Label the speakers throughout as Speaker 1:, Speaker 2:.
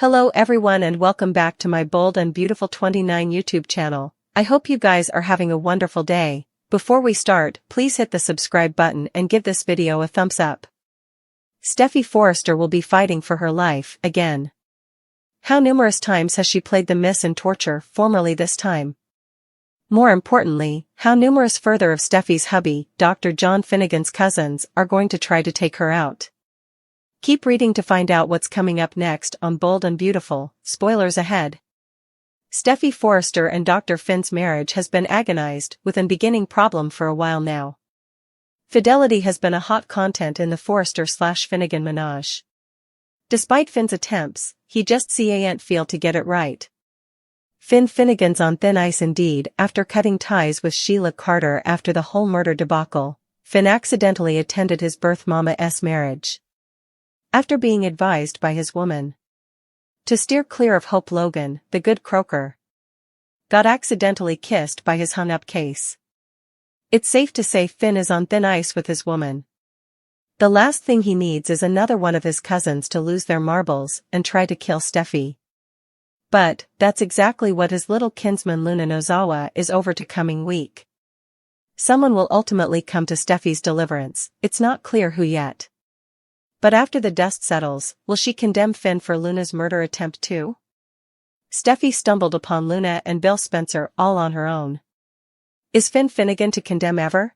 Speaker 1: Hello everyone and welcome back to my Bold and Beautiful 29 YouTube channel. I hope you guys are having a wonderful day. Before we start, please hit the subscribe button and give this video a thumbs up. Steffy Forrester will be fighting for her life again. How numerous times has she played the miss in torture formally this time? More importantly, how numerous further of Steffy's hubby, Dr. John Finnegan's cousins, are going to try to take her out? Keep reading to find out what's coming up next on Bold and Beautiful. Spoilers ahead. Steffy Forrester and Dr. Finn's marriage has been agonized with an beginning problem for a while now. Fidelity has been a hot content in the Forrester/Finnegan menage. Despite Finn's attempts, he just can't feel to get it right. Finnegan's on thin ice indeed. After cutting ties with Sheila Carter after the whole murder debacle, Finn accidentally attended his birth mama's marriage. After being advised by his woman to steer clear of Hope Logan, the good croaker got accidentally kissed by his hung-up case. It's safe to say Finn is on thin ice with his woman. The last thing he needs is another one of his cousins to lose their marbles and try to kill Steffy. But that's exactly what his little kinsman Luna Nozawa is over to coming week. Someone will ultimately come to Steffy's deliverance, it's not clear who yet. But after the dust settles, will she condemn Finn for Luna's murder attempt too? Steffy stumbled upon Luna and Bill Spencer all on her own. Is Finnegan to condemn ever?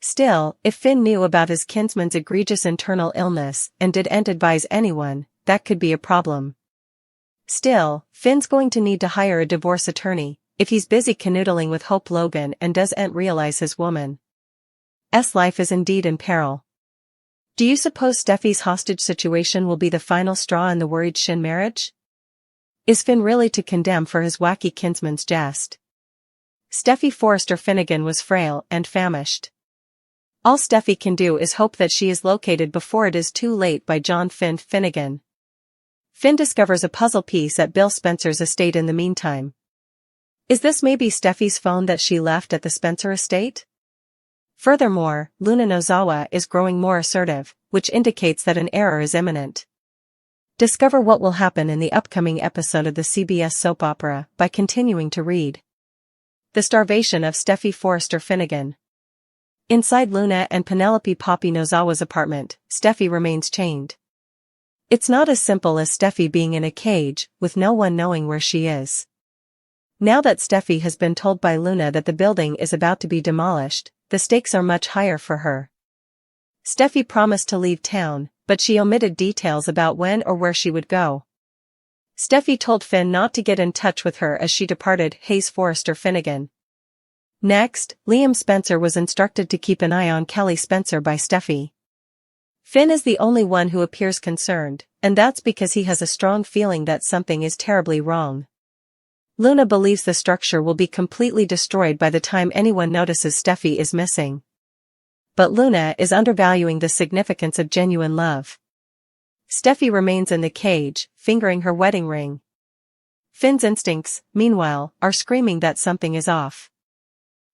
Speaker 1: Still, if Finn knew about his kinsman's egregious internal illness and didn't advise anyone, that could be a problem. Still, Finn's going to need to hire a divorce attorney if he's busy canoodling with Hope Logan and doesn't realize his woman's life is indeed in peril. Do you suppose Steffy's hostage situation will be the final straw in the worried Shin marriage? Is Finn really to condemn for his wacky kinsman's jest? Steffy Forrester Finnegan was frail and famished. All Steffy can do is hope that she is located before it is too late by John Finnegan. Finn discovers a puzzle piece at Bill Spencer's estate in the meantime. Is this maybe Steffy's phone that she left at the Spencer estate? Furthermore, Luna Nozawa is growing more assertive, which indicates that an error is imminent. Discover what will happen in the upcoming episode of the CBS soap opera by continuing to read. The starvation of Steffy Forrester Finnegan. Inside Luna and Penelope Poppy Nozawa's apartment, Steffy remains chained. It's not as simple as Steffy being in a cage, with no one knowing where she is. Now that Steffy has been told by Luna that the building is about to be demolished, the stakes are much higher for her. Steffy promised to leave town, but she omitted details about when or where she would go. Steffy told Finn not to get in touch with her as she departed. Hayes Forrester Finnegan. Next, Liam Spencer was instructed to keep an eye on Kelly Spencer by Steffy. Finn is the only one who appears concerned, and that's because he has a strong feeling that something is terribly wrong. Luna believes the structure will be completely destroyed by the time anyone notices Steffy is missing. But Luna is undervaluing the significance of genuine love. Steffy remains in the cage, fingering her wedding ring. Finn's instincts, meanwhile, are screaming that something is off.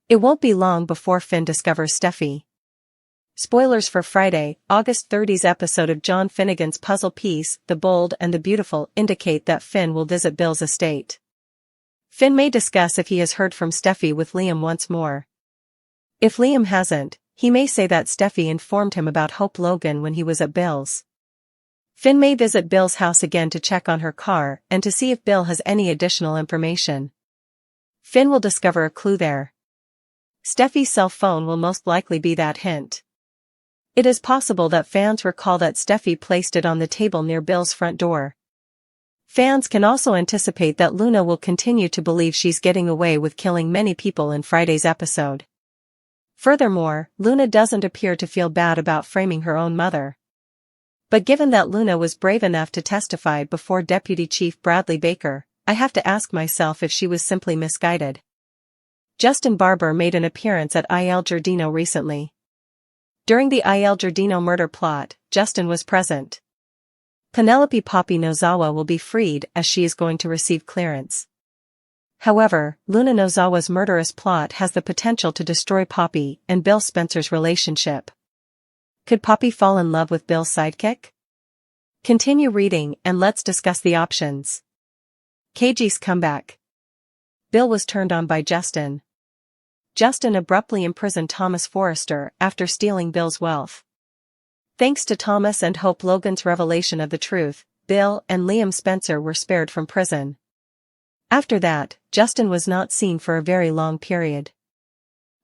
Speaker 1: It won't be long before Finn discovers Steffy. Spoilers for Friday, August 30's episode of John Finnegan's puzzle piece, The Bold and the Beautiful, indicate that Finn will visit Bill's estate. Finn may discuss if he has heard from Steffy with Liam once more. If Liam hasn't, he may say that Steffy informed him about Hope Logan when he was at Bill's. Finn may visit Bill's house again to check on her car and to see if Bill has any additional information. Finn will discover a clue there. Steffy's cell phone will most likely be that hint. It is possible that fans recall that Steffy placed it on the table near Bill's front door. Fans can also anticipate that Luna will continue to believe she's getting away with killing many people in Friday's episode. Furthermore, Luna doesn't appear to feel bad about framing her own mother. But given that Luna was brave enough to testify before Deputy Chief Bradley Baker, I have to ask myself if she was simply misguided. Justin Barber made an appearance at Il Giardino recently. During the Il Giardino murder plot, Justin was present. Penelope Poppy Nozawa will be freed as she is going to receive clearance. However, Luna Nozawa's murderous plot has the potential to destroy Poppy and Bill Spencer's relationship. Could Poppy fall in love with Bill's sidekick? Continue reading and let's discuss the options. KG's comeback. Bill was turned on by Justin. Justin abruptly imprisoned Thomas Forrester after stealing Bill's wealth. Thanks to Thomas and Hope Logan's revelation of the truth, Bill and Liam Spencer were spared from prison. After that, Justin was not seen for a very long period.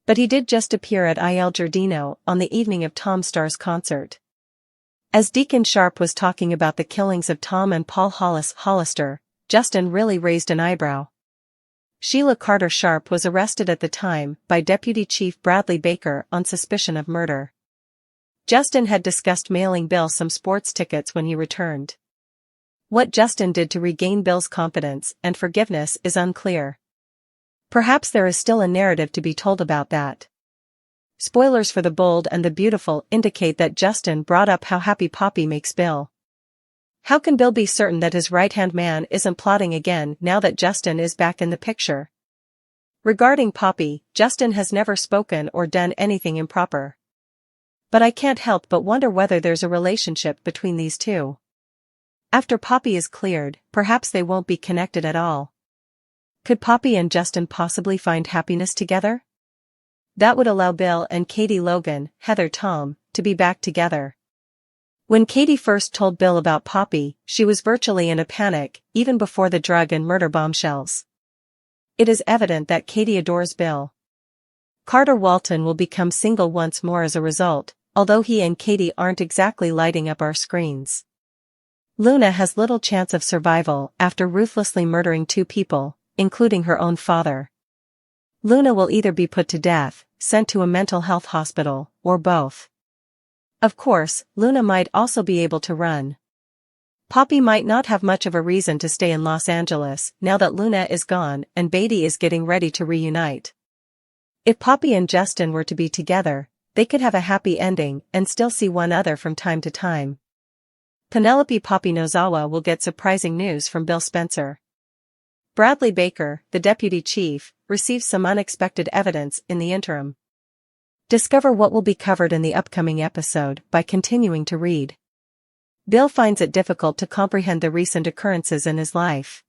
Speaker 1: But he did just appear at Il Giardino on the evening of Tom Starr's concert. As Deacon Sharp was talking about the killings of Tom and Paul Hollister, Justin really raised an eyebrow. Sheila Carter Sharp was arrested at the time by Deputy Chief Bradley Baker on suspicion of murder. Justin had discussed mailing Bill some sports tickets when he returned. What Justin did to regain Bill's confidence and forgiveness is unclear. Perhaps there is still a narrative to be told about that. Spoilers for The Bold and the Beautiful indicate that Justin brought up how happy Poppy makes Bill. How can Bill be certain that his right-hand man isn't plotting again now that Justin is back in the picture? Regarding Poppy, Justin has never spoken or done anything improper. But I can't help but wonder whether there's a relationship between these two. After Poppy is cleared, perhaps they won't be connected at all. Could Poppy and Justin possibly find happiness together? That would allow Bill and Katie Logan, Heather Tom, to be back together. When Katie first told Bill about Poppy, she was virtually in a panic, even before the drug and murder bombshells. It is evident that Katie adores Bill. Carter Walton will become single once more as a result, although he and Katie aren't exactly lighting up our screens. Luna has little chance of survival after ruthlessly murdering 2 people, including her own father. Luna will either be put to death, sent to a mental health hospital, or both. Of course, Luna might also be able to run. Poppy might not have much of a reason to stay in Los Angeles now that Luna is gone and Beatty is getting ready to reunite. If Poppy and Justin were to be together, they could have a happy ending and still see one another from time to time. Penelope Poppy Nozawa will get surprising news from Bill Spencer. Bradley Baker, the deputy chief, receives some unexpected evidence in the interim. Discover what will be covered in the upcoming episode by continuing to read. Bill finds it difficult to comprehend the recent occurrences in his life.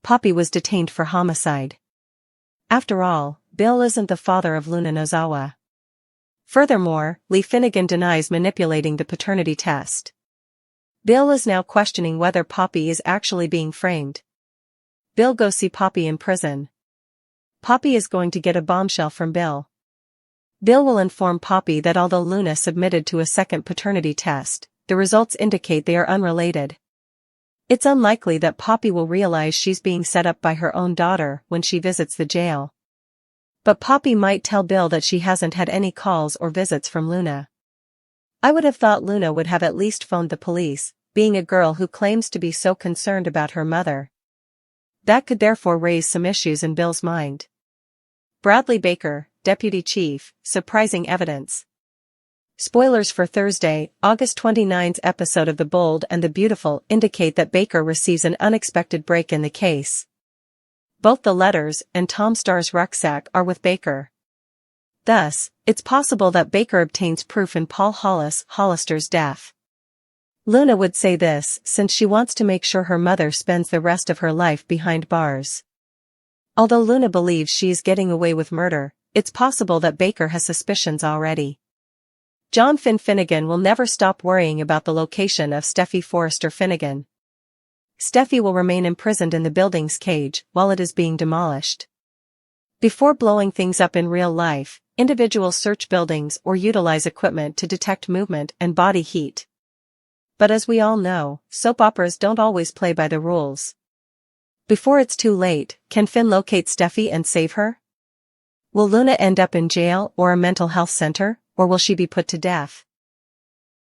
Speaker 1: Poppy was detained for homicide. After all, Bill isn't the father of Luna Nozawa. Furthermore, Lee Finnegan denies manipulating the paternity test. Bill is now questioning whether Poppy is actually being framed. Bill goes see Poppy in prison. Poppy is going to get a bombshell from Bill. Bill will inform Poppy that although Luna submitted to a second paternity test, the results indicate they are unrelated. It's unlikely that Poppy will realize she's being set up by her own daughter when she visits the jail. But Poppy might tell Bill that she hasn't had any calls or visits from Luna. I would have thought Luna would have at least phoned the police, being a girl who claims to be so concerned about her mother. That could therefore raise some issues in Bill's mind. Bradley Baker, Deputy Chief, surprising evidence. Spoilers for Thursday, August 29's episode of The Bold and the Beautiful indicate that Baker receives an unexpected break in the case. Both the letters and Tom Starr's rucksack are with Baker. Thus, it's possible that Baker obtains proof in Paul Hollister's death. Luna would say this since she wants to make sure her mother spends the rest of her life behind bars. Although Luna believes she is getting away with murder, it's possible that Baker has suspicions already. John Finnegan will never stop worrying about the location of Steffy Forrester Finnegan. Steffy will remain imprisoned in the building's cage while it is being demolished. Before blowing things up in real life, individuals search buildings or utilize equipment to detect movement and body heat. But as we all know, soap operas don't always play by the rules. Before it's too late, can Finn locate Steffy and save her? Will Luna end up in jail or a mental health center, or will she be put to death?